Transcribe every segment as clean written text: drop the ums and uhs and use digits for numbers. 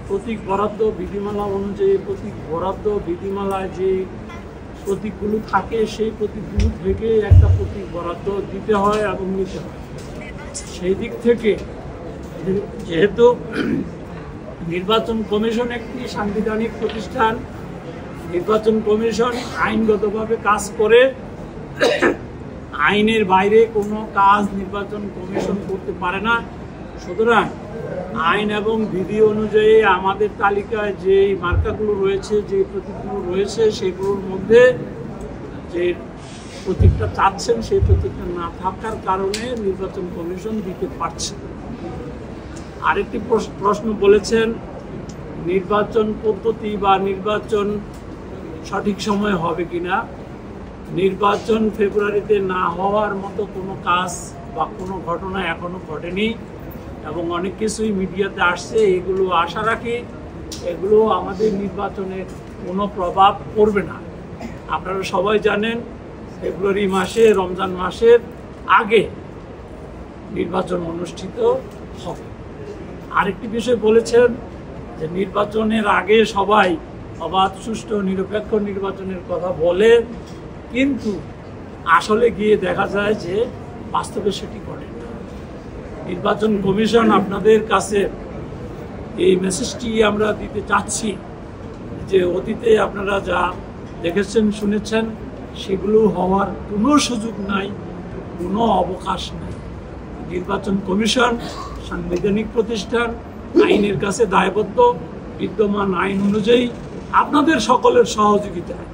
প্রতীক বরাদ্দ বিধিমালা অনুযায়ী প্রতীক বরাদ্দ বিধিমালায় যে প্রতীকগুলো থাকে সেই প্রতীকগুলো থেকে একটা প্রতীক বরাদ্দ দিতে হয় এবং নিতে হয়। সেই দিক থেকে যেহেতু নির্বাচন কমিশন একটি সাংবিধানিক প্রতিষ্ঠান, নির্বাচন কমিশন আইনগতভাবে কাজ করে, আইনের বাইরে কোনো কাজ নির্বাচন কমিশন করতে পারে না। সুতরাং আইন এবং বিধি অনুযায়ী আমাদের তালিকায় যে মার্কাগুলো রয়েছে, যে প্রতীকগুলো রয়েছে, সেগুলোর মধ্যে যে প্রতীকটা চাচ্ছেন সেই প্রতীকটা না থাকার কারণে নির্বাচন কমিশন দিতে পারছে। আরেকটি প্রশ্ন বলেছেন, নির্বাচন পদ্ধতি বা নির্বাচন সঠিক সময় হবে কিনা। নির্বাচন ফেব্রুয়ারিতে না হওয়ার মতো কোনো কাজ বা কোনো ঘটনা এখনো ঘটেনি এবং অনেক কিছুই মিডিয়াতে আসছে। এগুলো আশা রাখি এগুলো আমাদের নির্বাচনের কোনো প্রভাব পড়বে না। আপনারা সবাই জানেন ফেব্রুয়ারি মাসে, রমজান মাসের আগে নির্বাচন অনুষ্ঠিত হবে। আরেকটি বিষয় বলেছেন যে নির্বাচনের আগে সবাই অবাধ, সুষ্ঠু, নিরপেক্ষ নির্বাচনের কথা বলে, কিন্তু আসলে গিয়ে দেখা যায় যে বাস্তবে সেটি ঘটে না। নির্বাচন কমিশন আপনাদের কাছে এই মেসেজটি আমরা দিতে চাচ্ছি যে অতীতে আপনারা যা দেখেছেন, শুনেছেন, সেগুলো হওয়ার কোনো সুযোগ নাই, কোনো অবকাশ নাই। নির্বাচন কমিশন সাংবিধানিক প্রতিষ্ঠান, আইনের কাছে দায়বদ্ধ। বিদ্যমান আইন অনুযায়ী আপনাদের সকলের সহযোগিতায়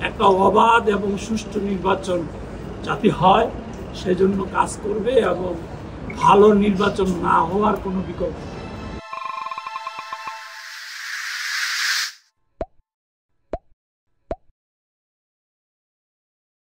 একটা অবাধ এবং সুষ্ঠু নির্বাচন যাতে হয় সেজন্য কাজ করবে এবং ভালো নির্বাচন না হওয়ার কোনো বিকল্প